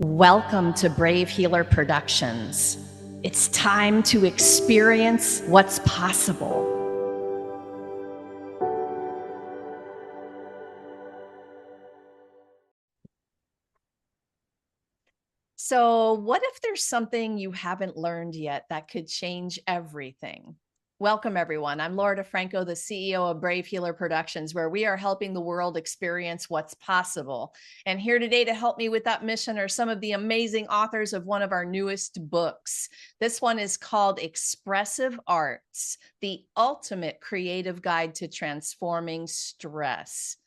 Welcome to Brave Healer Productions. It's time to experience what's possible. So, what if there's something you haven't learned yet that could change everything? Welcome, everyone. I'm Laura DeFranco, the CEO of Brave Healer Productions, where we are helping the world experience what's possible. And here today to help me with that mission are some of the amazing authors of one of our newest books. This one is called Expressive Arts, the ultimate creative guide to transforming stress.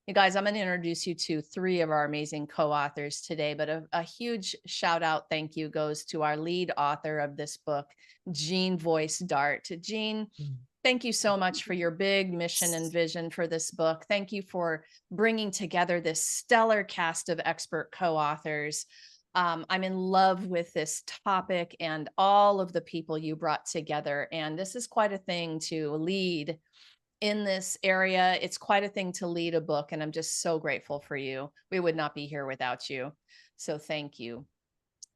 You guys, I'm going to introduce you to three of our amazing co-authors today, but a huge shout out thank you goes to our lead author of this book, Jean Voice Dart. Jean, thank you so much for your big mission and vision for this book. Thank you for bringing together this stellar cast of expert co-authors. I'm in love with this topic and all of the people you brought together. And this is quite a thing to lead in this area. It's quite a thing to lead a book, and I'm just so grateful for you. We would not be here without you. So thank you.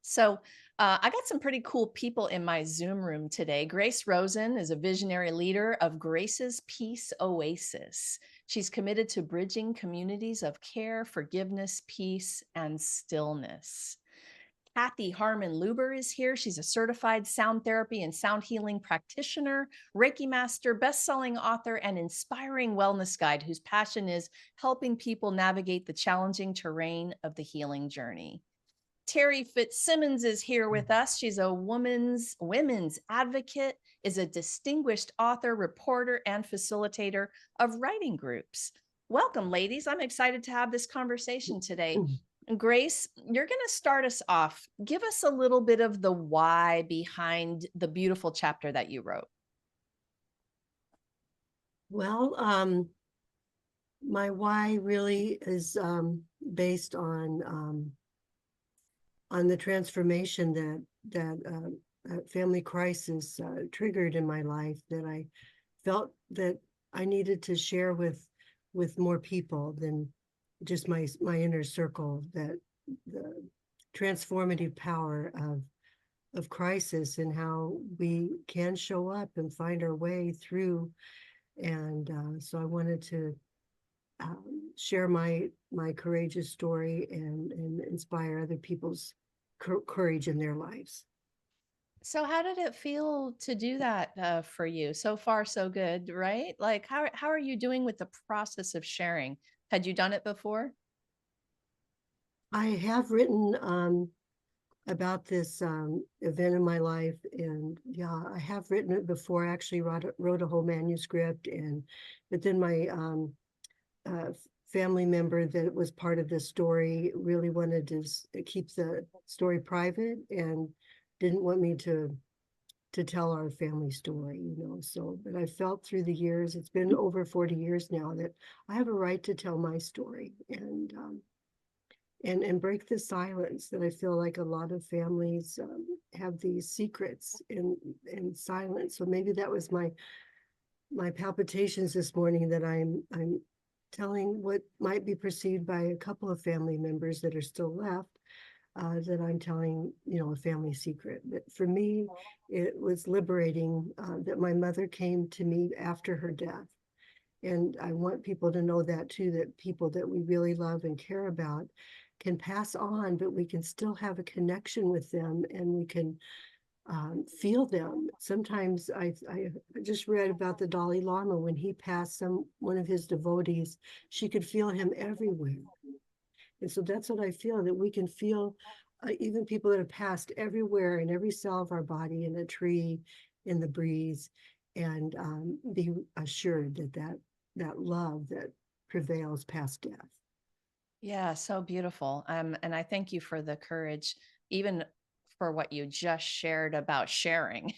So I got some pretty cool people in my Zoom room today. Grace Rosen is a visionary leader of Grace's Peace Oasis. She's committed to bridging communities of care, forgiveness, peace, and stillness. Kathy Harmon Luber is here. She's a certified sound therapy and sound healing practitioner, Reiki master, best-selling author, and inspiring wellness guide whose passion is helping people navigate the challenging terrain of the healing journey. Terry Fitzsimmons is here with us. She's a women's advocate, is a distinguished author, reporter, and facilitator of writing groups. Welcome, ladies. I'm excited to have this conversation today. Grace, you're going to start us off. Give us a little bit of the why behind the beautiful chapter that you wrote. Well, my why really is based on the transformation that family crisis triggered in my life, that I felt that I needed to share with more people than just my inner circle, that the transformative power of crisis and how we can show up and find our way through. And so I wanted to share my courageous story and inspire other people's courage in their lives. So how did it feel to do that for you? So far, so good, right? Like, how are you doing with the process of sharing? Had you done it before? I have written about this event in my life, and yeah, I have written it before. I actually wrote a whole manuscript, but then my uh, family member that was part of this story really wanted to keep the story private and didn't want me to tell our family story, So, but I felt through the years, it's been over 40 years now, that I have a right to tell my story and break the silence, that I feel like a lot of families have these secrets in silence. So maybe that was my palpitations this morning, that I'm telling what might be perceived by a couple of family members that are still left, that I'm telling, a family secret. But for me, it was liberating that my mother came to me after her death. And I want people to know that too, that people that we really love and care about can pass on, but we can still have a connection with them, and we can feel them. Sometimes I just read about the Dalai Lama. When he passed, one of his devotees, she could feel him everywhere. And so that's what I feel, that we can feel even people that have passed everywhere, in every cell of our body, in a tree, in the breeze, and be assured that love that prevails past death. Yeah, so beautiful. And I thank you for the courage, even for what you just shared about sharing,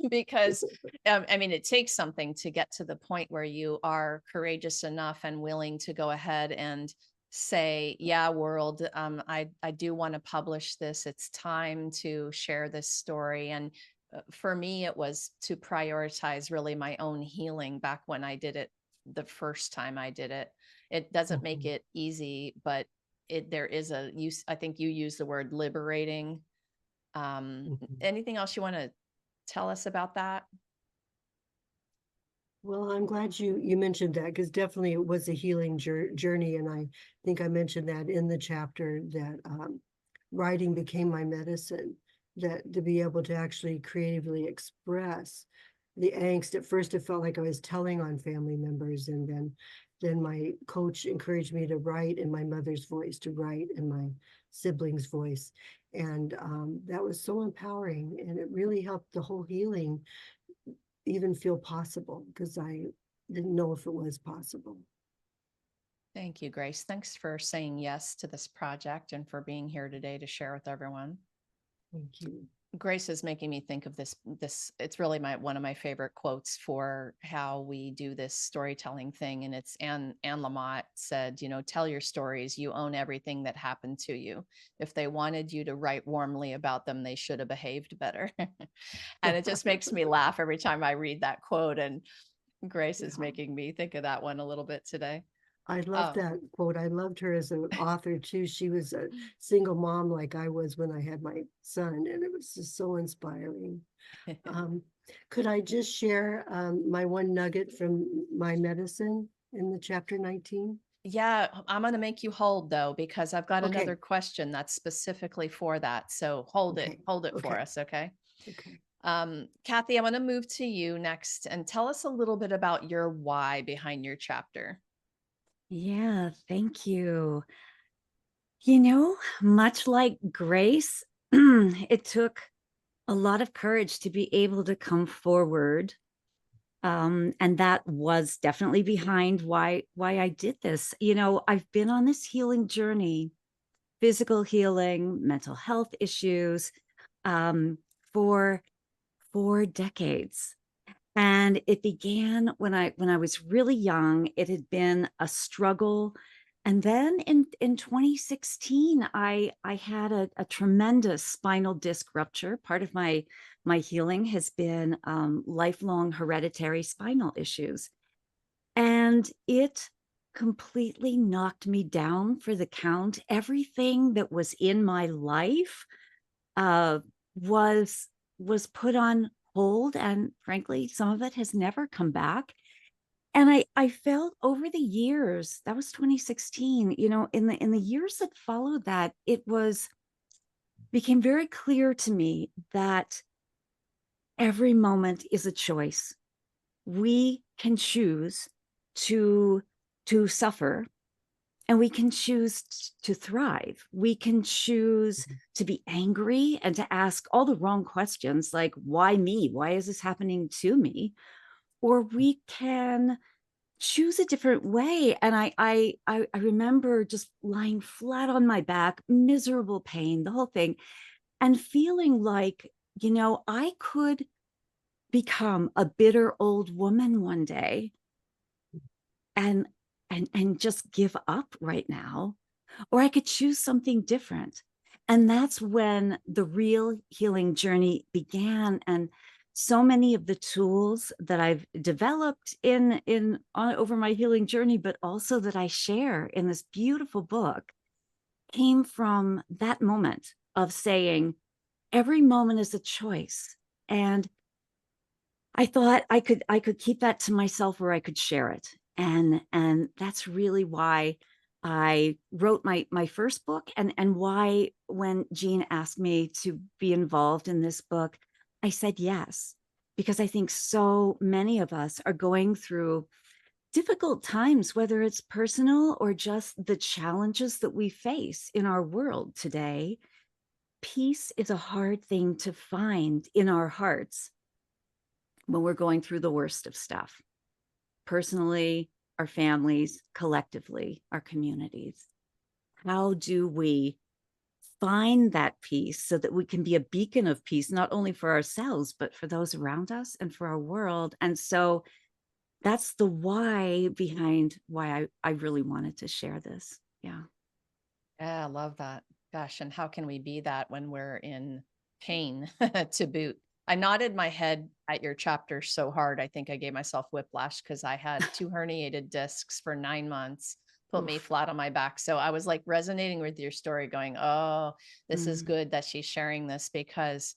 because I mean, it takes something to get to the point where you are courageous enough and willing to go ahead and say, yeah, world, I do want to publish this. It's time to share this story. And for me, it was to prioritize really my own healing back when I did it the first time I did it. It doesn't make it easy, but there is a use, I think you use the word liberating. Mhm. Anything else you want to tell us about that? Well, I'm glad you mentioned that, because definitely it was a healing journey, and I think I mentioned that in the chapter that writing became my medicine. That to be able to actually creatively express the angst. At first, it felt like I was telling on family members, and then my coach encouraged me to write in my mother's voice, to write in my siblings' voice, and that was so empowering, and it really helped the whole healing even feel possible, because I didn't know if it was possible. Thank you, Grace. Thanks for saying yes to this project and for being here today to share with everyone. Thank you. Grace is making me think of this it's really my one of my favorite quotes for how we do this storytelling thing, and it's Anne Lamott said, tell your stories, you own everything that happened to you. If they wanted you to write warmly about them, they should have behaved better. And it just makes me laugh every time I read that quote, and Grace is Yeah. making me think of that one a little bit today. I loved um that quote. I loved her as an author too. She was a single mom like I was when I had my son, and it was just so inspiring. Um, could I just share my one nugget from my medicine in the chapter 19? Yeah, I'm going to make you hold though, because I've got another Okay, question that's specifically for that. So okay, hold it for okay, us. Okay. okay. Kathy, I'm going to move to you next and tell us a little bit about your why behind your chapter. Yeah, thank you. Much like Grace, it took a lot of courage to be able to come forward. And that was definitely behind why I did this. I've been on this healing journey, physical healing, mental health issues, um, for 4 decades. And it began when I was really young. It had been a struggle. And then in 2016, I had a tremendous spinal disc rupture. Part of my healing has been lifelong hereditary spinal issues. And it completely knocked me down for the count. Everything that was in my life uh, was was put on hold, and frankly, some of it has never come back. And I felt over the years, that was 2016, in the years that followed that, it was became very clear to me that every moment is a choice. We can choose to to suffer, and we can choose to thrive. We can choose to be angry and to ask all the wrong questions, like, why me? Why is this happening to me? Or we can choose a different way. And I remember just lying flat on my back, miserable pain, the whole thing, and feeling like, I could become a bitter old woman one day and and just give up right now, or I could choose something different. And that's when the real healing journey began. And so many of the tools that I've developed in over my healing journey, but also that I share in this beautiful book, came from that moment of saying every moment is a choice. And I thought I could keep that to myself, or I could share it. And that's really why I wrote my first book, and why when Jean asked me to be involved in this book, I said yes, because I think so many of us are going through difficult times, whether it's personal or just the challenges that we face in our world today. Peace is a hard thing to find in our hearts when we're going through the worst of stuff, personally, our families, collectively, our communities. How do we find that peace so that we can be a beacon of peace, not only for ourselves, but for those around us and for our world? And so that's the why behind why I really wanted to share this. Yeah. Yeah, I love that. Gosh, and how can we be that when we're in pain to boot? I nodded my head at your chapter so hard, I think I gave myself whiplash because I had two herniated discs for 9 months. put me Oof. flat on my back. So I was like resonating with your story, going, oh, this is Mm, good that she's sharing this, because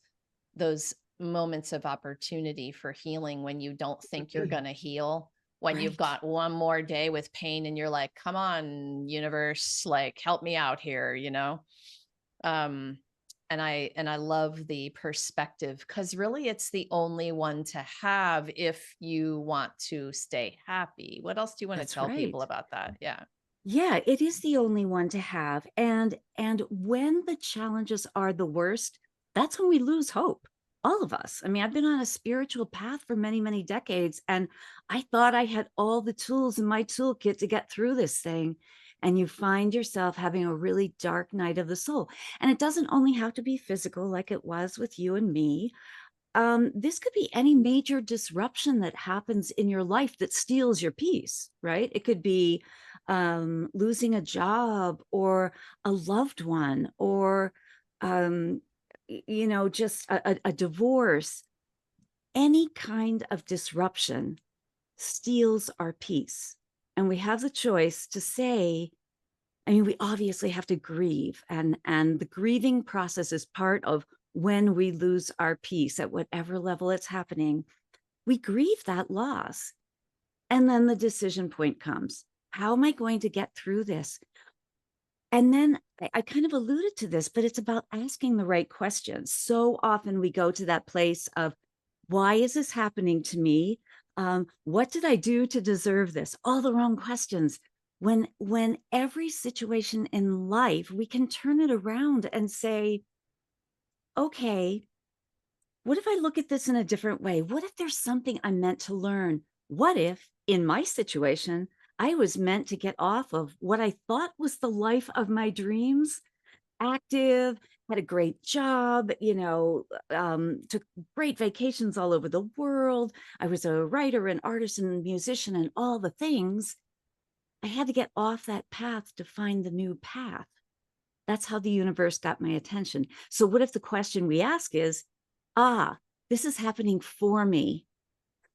those moments of opportunity for healing when you don't think you're going to heal, when you've right. got one more day with pain and you're like, come on, universe, like help me out here, you know? Um, and I love the perspective, because really it's the only one to have if you want to stay happy. What else do you want to That's tell people right. about that? Yeah. Yeah, it is the only one to have. And when the challenges are the worst, that's when we lose hope. All of us. I mean, I've been on a spiritual path for many, many decades, and I thought I had all the tools in my toolkit to get through this thing. And you find yourself having a really dark night of the soul. And it doesn't only have to be physical like it was with you and me. This could be any major disruption that happens in your life that steals your peace, right? It could be losing a job or a loved one, or just a divorce. Any kind of disruption steals our peace, and we have the choice to say, I mean, we obviously have to grieve, and the grieving process is part of when we lose our peace at whatever level it's happening. We grieve that loss. And then the decision point comes. How am I going to get through this? And then I kind of alluded to this, but it's about asking the right questions. So often we go to that place of, why is this happening to me? What did I do to deserve this? All the wrong questions. When every situation in life, we can turn it around and say, okay, what if I look at this in a different way? What if there's something I'm meant to learn? What if, in my situation, I was meant to get off of what I thought was the life of my dreams, active, had a great job, took great vacations all over the world. I was a writer and artist and musician and all the things. I had to get off that path to find the new path. That's how the universe got my attention. So what if the question we ask is, this is happening for me.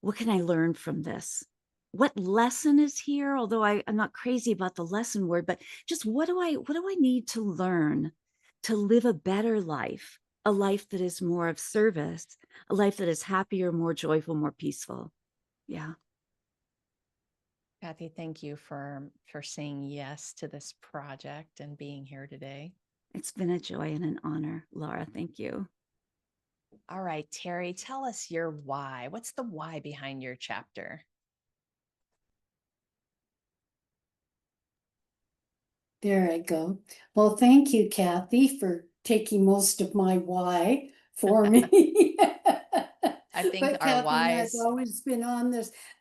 What can I learn from this? What lesson is here? Although I'm not crazy about the lesson word, but just what do I need to learn to live a better life, a life that is more of service, a life that is happier, more joyful, more peaceful. Yeah, Kathy, thank you for saying yes to this project and being here today. it's been a joy and an honor, Laura. Thank you. All right, Terry, tell us your why. What's the why behind your chapter? There I go. Well, thank you, Kathy, for taking most of my why for me. I think But our Kathy and I have whys, always been on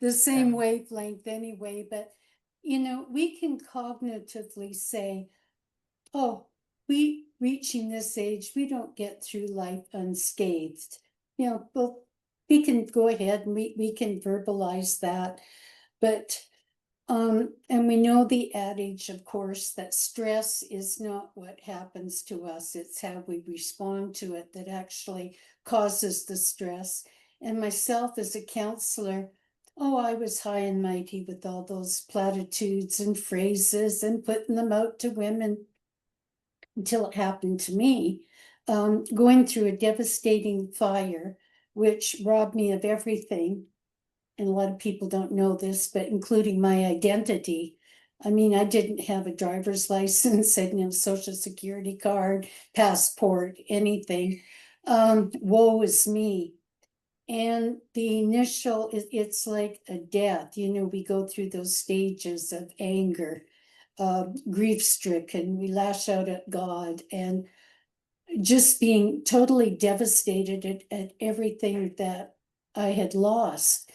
the same yeah, wavelength anyway. But we can cognitively say, oh, we reaching this age, we don't get through life unscathed. Well, we can go ahead and we can verbalize that. But and we know the adage, of course, that stress is not what happens to us, it's how we respond to it that actually causes the stress. And myself as a counselor, oh, I was high and mighty with all those platitudes and phrases and putting them out to women until it happened to me, going through a devastating fire, which robbed me of everything. And a lot of people don't know this, but including my identity. I mean, I didn't have a driver's license, I didn't have a social security card, passport, anything. Woe is me. And the initial, it's like a death. We go through those stages of anger, grief stricken, we lash out at God, and just being totally devastated at everything that I had lost.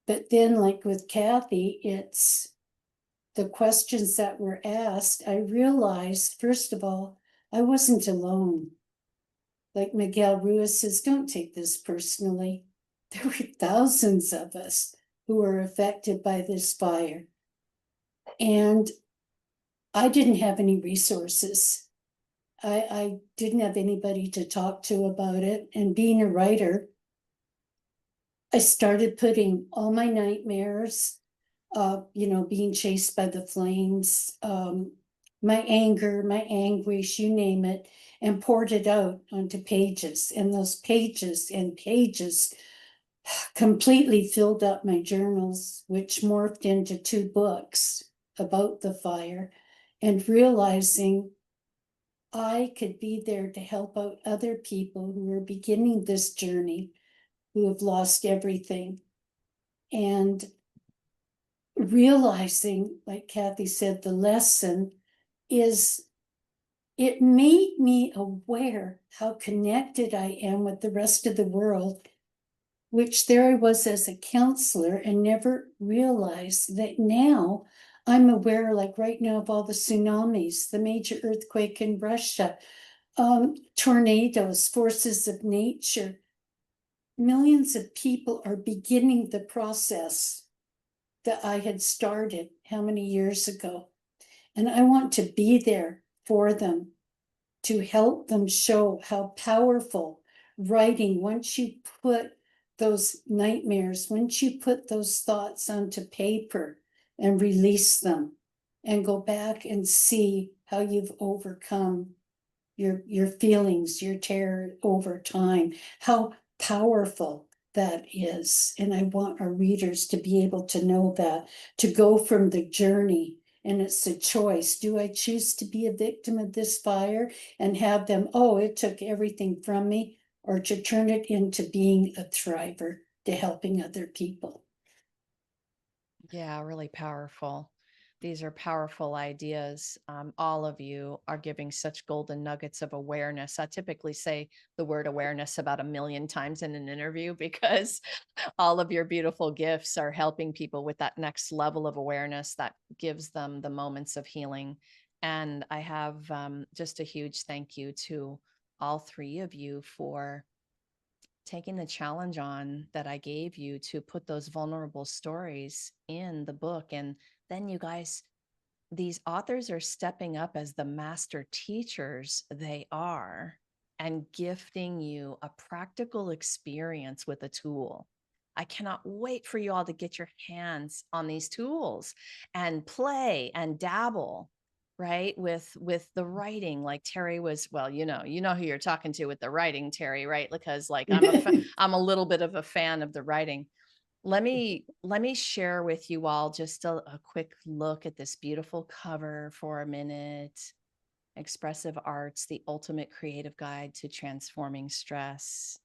But then, like with Kathy, it's the questions that were asked. I realized, first of all, I wasn't alone. Like Miguel Ruiz says, don't take this personally. There were thousands of us who were affected by this fire. And I didn't have any resources. I didn't have anybody to talk to about it. And being a writer, I started putting all my nightmares, being chased by the flames, my anger, my anguish, you name it, and poured it out onto pages. And those pages and pages completely filled up my journals, which morphed into 2 books about the fire, and realizing I could be there to help out other people who are beginning this journey, who have lost everything. And realizing, like Kathy said, the lesson is it made me aware how connected I am with the rest of the world, which there I was as a counselor and never realized that now I'm aware, like right now, of all the tsunamis, the major earthquake in Russia, tornadoes, forces of nature. Millions of people are beginning the process that I had started how many years ago. And I want to be there for them, to help them show how powerful writing, once you put those nightmares, once you put those thoughts onto paper and release them and go back and see how you've overcome your feelings, your terror over time, how powerful that is. And I want our readers to be able to know that, to go from the journey. And it's a choice. Do I choose to be a victim of this fire and have them, oh, it took everything from me, or to turn it into being a thriver, to helping other people? Yeah, really powerful. These are powerful ideas. All of you are giving such golden nuggets of awareness. I typically say the word awareness about 1 million times in an interview because all of your beautiful gifts are helping people with that next level of awareness that gives them the moments of healing. And I have just a huge thank you to all 3 of you for taking the challenge on that I gave you to put those vulnerable stories in the book. And then you guys, these authors are stepping up as the master teachers they are and gifting you a practical experience with a tool. I cannot wait for you all to get your hands on these tools and play and dabble, right, with the writing. Like Terry was, well, you know who you're talking to with the writing, Terry, right? Because like I'm a little bit of a fan of the writing. Let me share with you all just a quick look at this beautiful cover for a minute. Expressive Arts, the ultimate creative guide to transforming stress.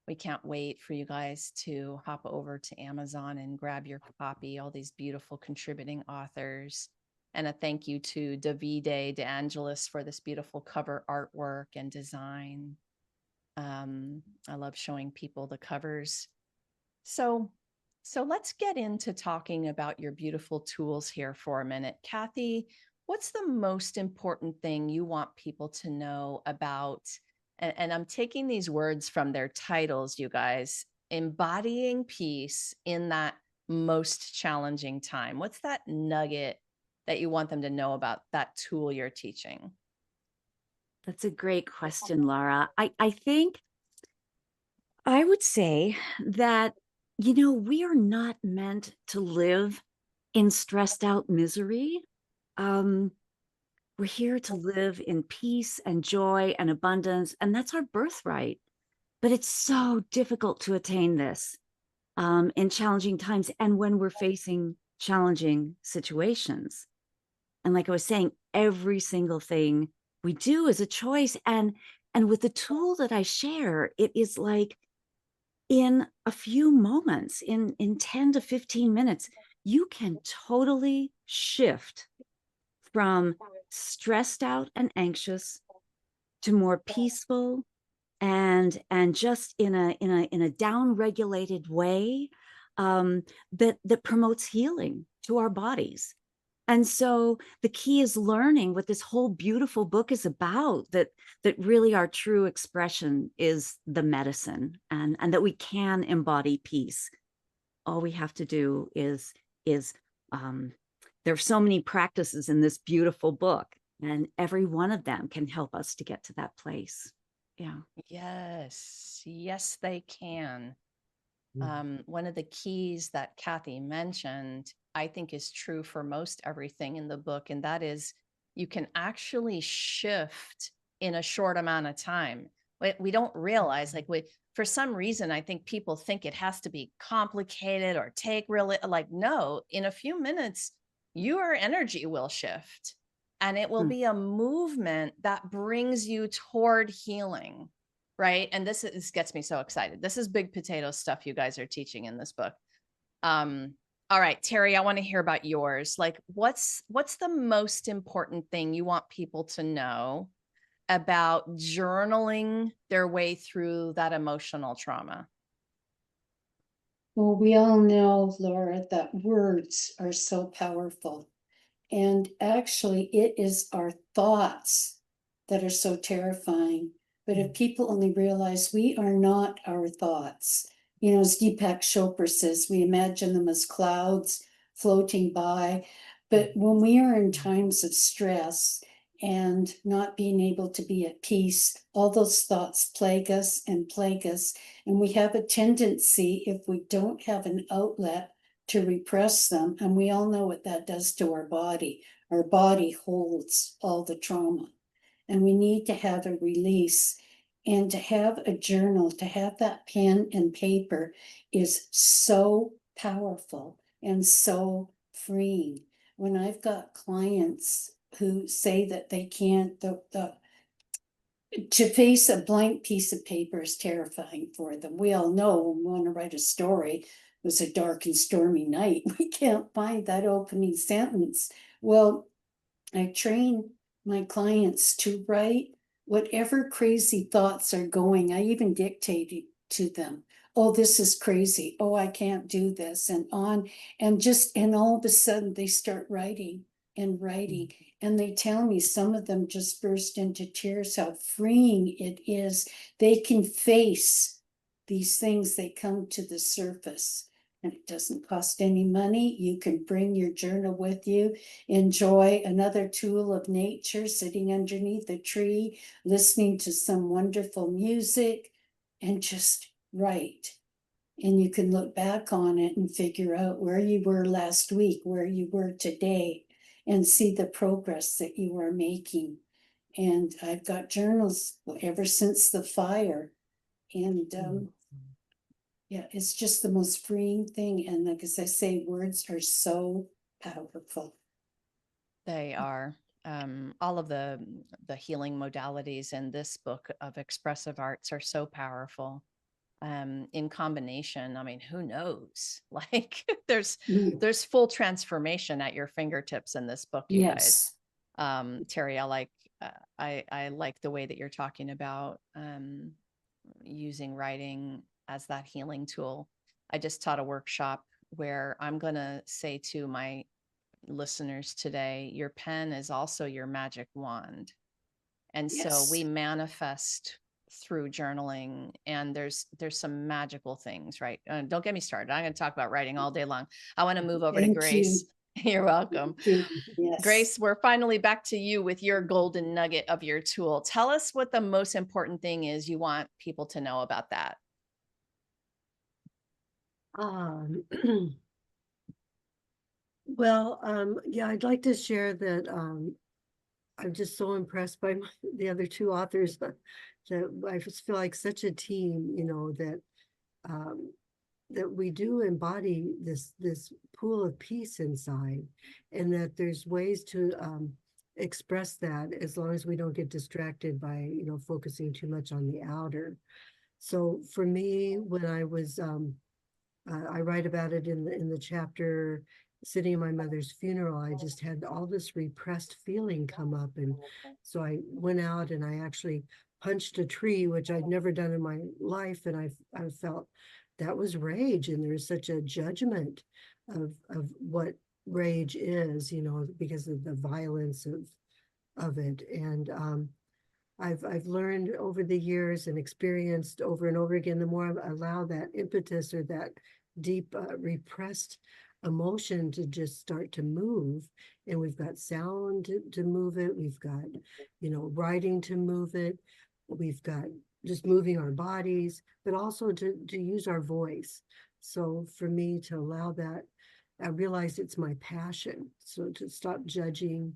We can't wait for you guys to hop over to Amazon and grab your copy, all these beautiful contributing authors. And a thank you to Davide De Angelis for this beautiful cover artwork and design. I love showing people the covers. So, so let's get into talking about your beautiful tools here for a minute. Kathy, what's the most important thing you want people to know about? And I'm taking these words from their titles, you guys, embodying peace in that most challenging time. What's that nugget that you want them to know about that tool you're teaching? That's a great question, Laura. I think I would say that, we are not meant to live in stressed out misery. Um, we're here to live in peace and joy and abundance, and that's our birthright. But it's so difficult to attain this in challenging times and when we're facing challenging situations. And like I was saying, every single thing we do is a choice. And with the tool that I share, it is like in a few moments, in 10 to 15 minutes, you can totally shift from stressed out and anxious to more peaceful and just in a down regulated way, that promotes healing to our bodies. And so the key is learning what this whole beautiful book is about, that really our true expression is the medicine, and that we can embody peace. All we have to do is there are so many practices in this beautiful book, and every one of them can help us to get to that place. Yeah. Yes, they can. One of the keys that Kathy mentioned I think is true for most everything in the book, and that is you can actually shift in a short amount of time. We don't realize, like, for some reason, I think people think it has to be complicated or take really, like, no, in a few minutes, your energy will shift and it will Hmm. be a movement that brings you toward healing. Right. And this gets me so excited. This is big potato stuff you guys are teaching in this book. Um, all right, Terry, I want to hear about yours. Like, what's the most important thing you want people to know about journaling their way through that emotional trauma? Well, we all know, Laura, that words are so powerful. And actually, it is our thoughts that are so terrifying. But if people only realize we are not our thoughts, as Deepak Chopra says, we imagine them as clouds floating by. But when we are in times of stress and not being able to be at peace, all those thoughts plague us and plague us. And we have a tendency, if we don't have an outlet, to repress them. And we all know what that does to our body. Our body holds all the trauma. And we need to have a release. And to have a journal, to have that pen and paper is so powerful and so freeing. When I've got clients who say that they can't, to face a blank piece of paper is terrifying for them. We all know when we want to write a story, it was a dark and stormy night. We can't find that opening sentence. Well, I train my clients to write whatever crazy thoughts are going. I even dictate it to them. Oh, this is crazy. Oh, I can't do this, and on. And all of a sudden they start writing and writing. And they tell me, some of them just burst into tears, how freeing it is. They can face these things, they come to the surface. And it doesn't cost any money. You can bring your journal with you, enjoy another tool of nature, sitting underneath a tree, listening to some wonderful music, and just write. And you can look back on it and figure out where you were last week, where you were today, and see the progress that you are making. And I've got journals ever since the fire. And yeah, it's just the most freeing thing. And like as I say, words are so powerful. They are. All of the healing modalities in this book of expressive arts are so powerful. In combination, I mean, who knows? Like, there's full transformation at your fingertips in this book, you guys. Yes. Terry, I like the way that you're talking about using writing as that healing tool. I just taught a workshop where I'm going to say to my listeners today, your pen is also your magic wand. And so we Yes. manifest through journaling, and there's some magical things, right? Don't get me started. I'm going to talk about writing all day long. I want to move over to Thank you. Grace. You're welcome. Thank you. Yes. Grace, we're finally back to you with your golden nugget of your tool. Tell us what the most important thing is you want people to know about that. Um, well, yeah, I'd like to share that I'm just so impressed by the other two authors that I just feel like such a team, um, that we do embody this pool of peace inside, and that there's ways to express that as long as we don't get distracted by focusing too much on the outer. So for me, when I was I write about it in the chapter sitting in my mother's funeral. I just had all this repressed feeling come up, and so I went out and I actually punched a tree, which I'd never done in my life, and I felt that was rage, and there's such a judgment of what rage is, because of the violence of it. And I've learned over the years and experienced over and over again, the more I allow that impetus or that deep repressed emotion to just start to move. And we've got sound to move it. We've got, writing to move it. We've got just moving our bodies, but also to use our voice. So for me to allow that I realized it's my passion. So to stop judging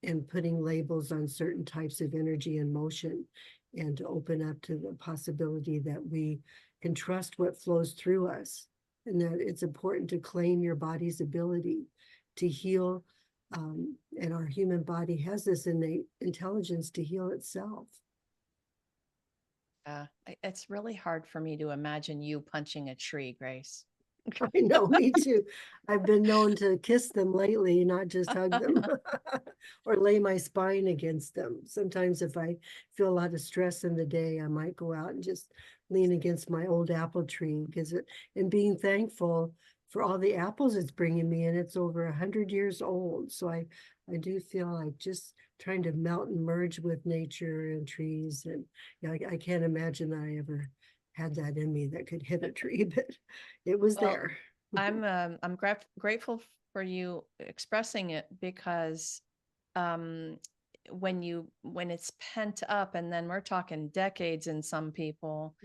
and putting labels on certain types of energy and motion, and to open up to the possibility that we can trust what flows through us, and that it's important to claim your body's ability to heal. And our human body has this innate intelligence to heal itself. It's really hard for me to imagine you punching a tree, Grace. I know, me too. I've been known to kiss them lately, not just hug them or lay my spine against them. Sometimes if I feel a lot of stress in the day, I might go out and just lean against my old apple tree and being thankful for all the apples it's bringing me, and it's over 100 years old. So I do feel like just trying to melt and merge with nature and trees. And I can't imagine that I ever had that in me that could hit a tree, but it was Well, there. I'm grateful for you expressing it, because um, when it's pent up, and then we're talking decades in some people,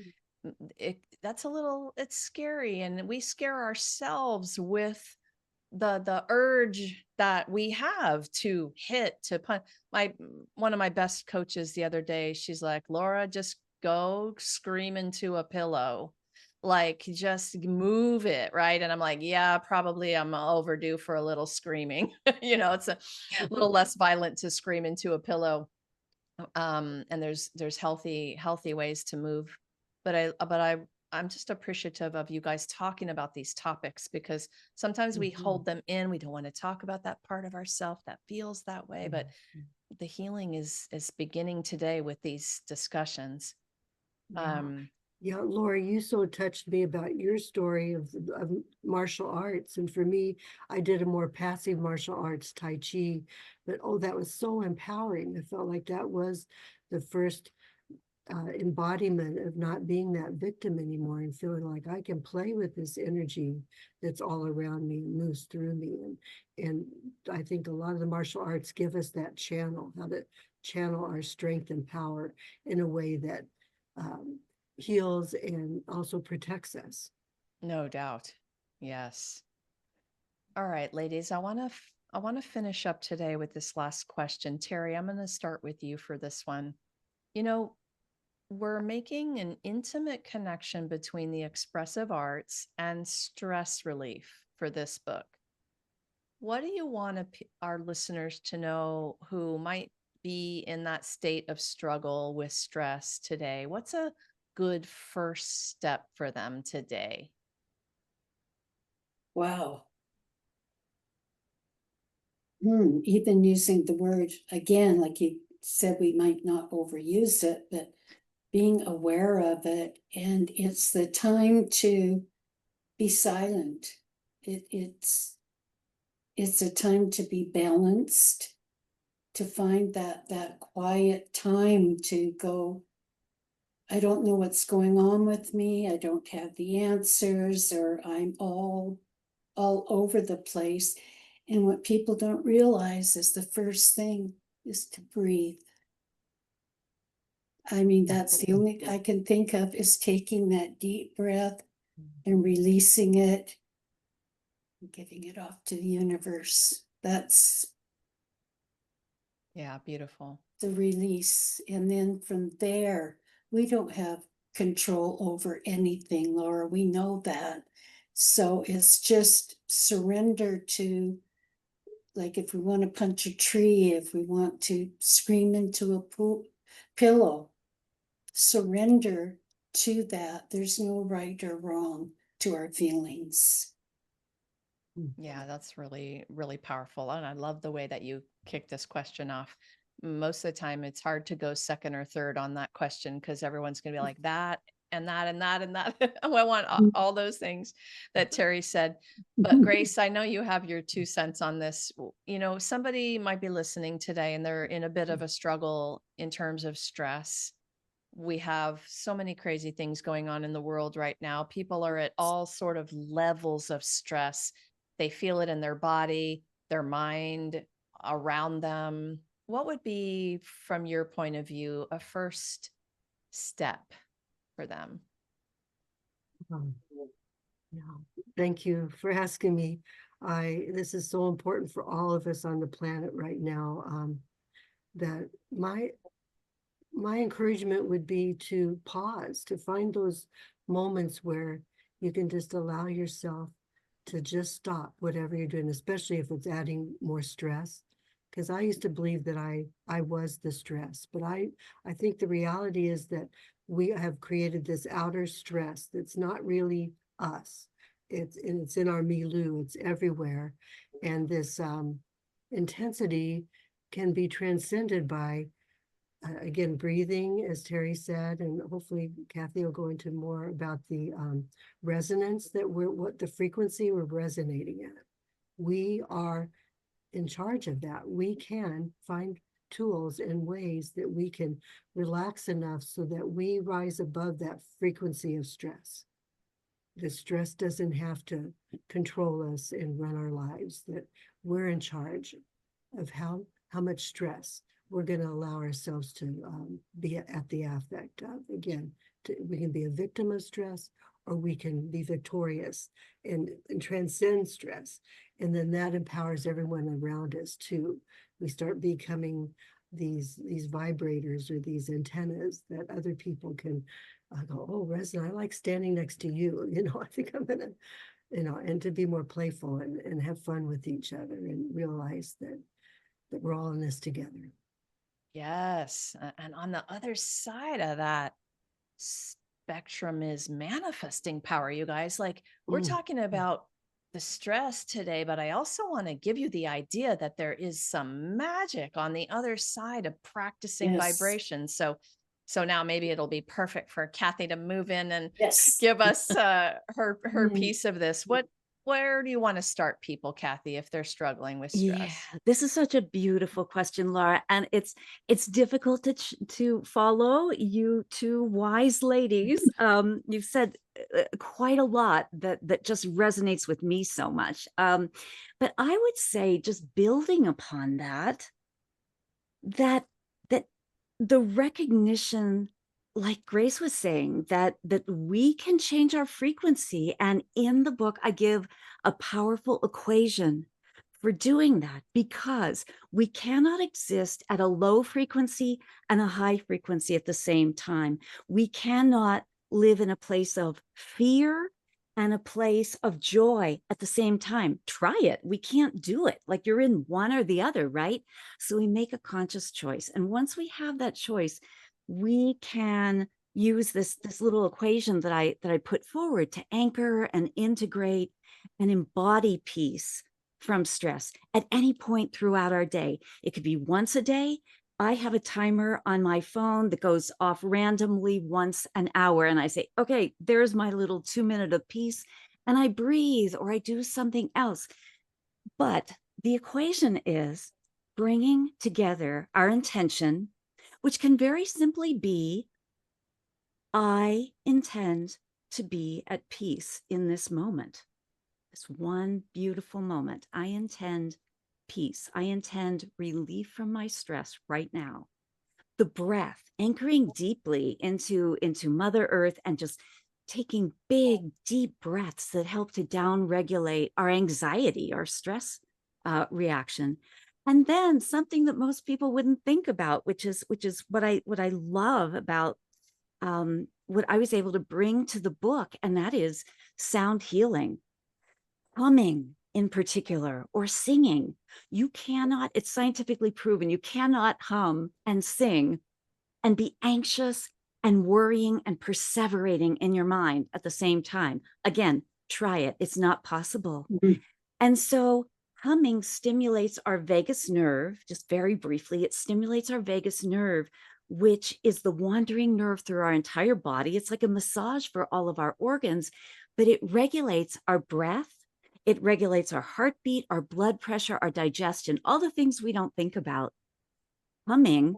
it's scary, and we scare ourselves with the urge that we have to punch. One of my best coaches the other day, she's like, Laura, just go scream into a pillow, like just move it, right? And I'm like, yeah, probably I'm overdue for a little screaming. It's a little less violent to scream into a pillow. And there's healthy ways to move. I'm just appreciative of you guys talking about these topics, because sometimes we hold them in. We don't want to talk about that part of ourself that feels that way, but the healing is beginning today with these discussions. Yeah. Yeah, Laura, you so touched me about your story of martial arts. And for me, I did a more passive martial arts, Tai Chi, but that was so empowering. I felt like that was the first embodiment of not being that victim anymore, and feeling like I can play with this energy that's all around me and moves through me. And I think a lot of the martial arts give us that channel, how to channel our strength and power in a way that heals and also protects us. No doubt. Yes. All right, ladies, I want to finish up today with this last question. Terry, I'm going to start with you for this one. We're making an intimate connection between the expressive arts and stress relief for this book. What do you want our listeners to know who might be in that state of struggle with stress today? What's a good first step for them today? Wow. Even using the word again, like you said, we might not overuse it, but being aware of it. And it's the time to be silent. It's a time to be balanced, to find that quiet time to go, I don't know what's going on with me. I don't have the answers, or I'm all over the place. And what people don't realize is the first thing is to breathe. I mean, that's the only I can think of, is taking that deep breath and releasing it and giving it off to the universe. That's Yeah, beautiful. the release. And then from there, we don't have control over anything, Laura. We know that. So it's just surrender to, like, if we want to punch a tree, if we want to scream into a pillow, surrender to that. There's no right or wrong to our feelings. Yeah, that's really, really powerful. And I love the way that you kick this question off. Most of the time, it's hard to go second or third on that question, because everyone's going to be like that and that and that and that. I want all those things that Terry said. But Grace, I know you have your 2 cents on this. Somebody might be listening today and they're in a bit of a struggle in terms of stress. We have so many crazy things going on in the world right now. People are at all sort of levels of stress. They feel it in their body, their mind, around them. What would be, from your point of view, a first step for them? Yeah, thank you for asking me. This is so important for all of us on the planet right now. That my encouragement would be to pause, to find those moments where you can just allow yourself to just stop whatever you're doing, especially if it's adding more stress. Because I used to believe that I was the stress, but I think the reality is that we have created this outer stress that's not really us. It's in our milieu, it's everywhere. And this intensity can be transcended by again, breathing, as Terry said, and hopefully Kathy will go into more about the resonance that what the frequency we're resonating at. We are in charge of that. We can find tools and ways that we can relax enough so that we rise above that frequency of stress. The stress doesn't have to control us and run our lives, that we're in charge of how much stress we're going to allow ourselves to be at the affect of. Again, we can be a victim of stress, or we can be victorious and transcend stress. And then that empowers everyone around us too. We start becoming these vibrators or these antennas that other people can go, oh, Resna, I like standing next to you. I think I'm gonna, and to be more playful and have fun with each other and realize that we're all in this together. Yes. And on the other side of that spectrum is manifesting power, you guys. Like, we're Mm. talking about the stress today, but I also want to give you the idea that there is some magic on the other side of practicing Yes. vibration. So now maybe it'll be perfect for Kathy to move in and Yes. give us her Mm. piece of this. Where do you want to start people, Kathy, if they're struggling with Yeah, stress? this is such a beautiful question, Laura, and it's difficult to follow. You two wise ladies, you've said quite a lot that just resonates with me so much. But I would say, just building upon that, that that the recognition, like Grace was saying, that we can change our frequency. And in the book, I give a powerful equation for doing that, because we cannot exist at a low frequency and a high frequency at the same time. We cannot live in a place of fear and a place of joy at the same time. Try it. We can't do it. Like, you're in one or the other, right? So we make a conscious choice. And once we have that choice, we can use this little equation that I put forward to anchor and integrate and embody peace from stress at any point throughout our day. It could be once a day. I have a timer on my phone that goes off randomly once an hour. And I say, okay, there's my little 2 minute of peace. And I breathe or I do something else. But the equation is bringing together our intention, which can very simply be, I intend to be at peace in this moment. This one beautiful moment. I intend peace. I intend relief from my stress right now. The breath, anchoring deeply into Mother Earth and just taking big, deep breaths that help to down regulate our anxiety, our stress reaction. And then something that most people wouldn't think about, which is what I love about what I was able to bring to the book, and that is sound healing. Humming in particular, or singing. You cannot, it's scientifically proven, you cannot hum and sing and be anxious and worrying and perseverating in your mind at the same time. Again, try it. It's not possible. Mhm. And so humming stimulates our vagus nerve. Just very briefly, it stimulates our vagus nerve, which is the wandering nerve through our entire body. It's like a massage for all of our organs, but it regulates our breath. It regulates our heartbeat, our blood pressure, our digestion, all the things we don't think about. Humming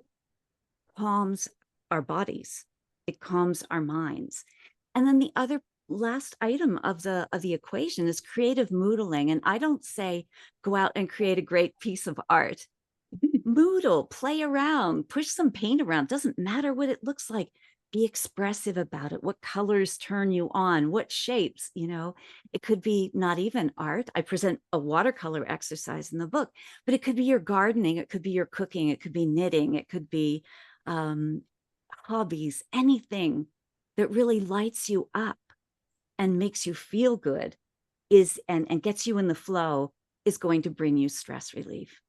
calms our bodies. It calms our minds. And then the other last item of the equation is creative moodling. And I don't say go out and create a great piece of art. Moodle, play around, push some paint around. Doesn't matter what it looks like. be expressive about it. What colors turn you on? What shapes? It could be not even art. I present a watercolor exercise in the book, but it could be your gardening. It could be your cooking. It could be knitting. It could be hobbies, anything that really lights you up and makes you feel good and gets you in the flow is going to bring you stress relief.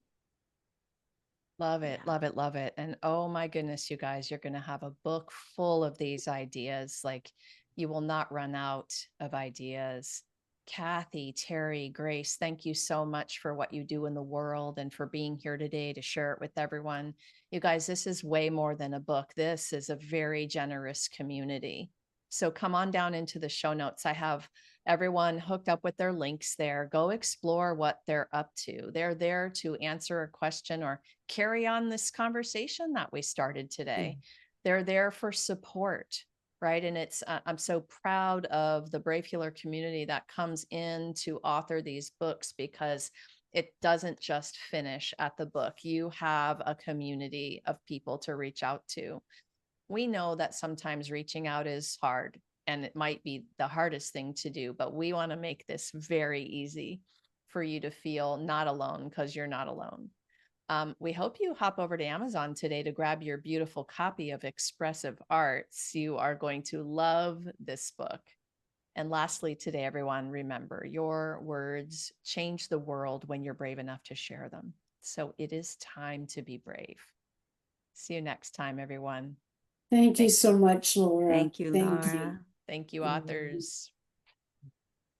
Love it, Yeah. love it, love it. And oh my goodness, you guys, you're going to have a book full of these ideas. Like you will not run out of ideas. Kathy, Terry, Grace, thank you so much for what you do in the world and for being here today to share it with everyone. You guys, this is way more than a book. This is a very generous community. So come on down into the show notes. I have everyone hooked up with their links there. Go explore what they're up to. They're there to answer a question or carry on this conversation that we started today. They're there for support, right? And I'm so proud of the Brave Healer community that comes in to author these books, because it doesn't just finish at the book. You have a community of people to reach out to. We know that sometimes reaching out is hard and it might be the hardest thing to do, but we want to make this very easy for you to feel not alone, because you're not alone. We hope you hop over to Amazon today to grab your beautiful copy of Expressive Arts. You are going to love this book. And lastly, today, everyone, remember, your words change the world when you're brave enough to share them. So it is time to be brave. See you next time, everyone. Thank you so much, Laura. Thank you, Thank you. Laura. Thank you, authors.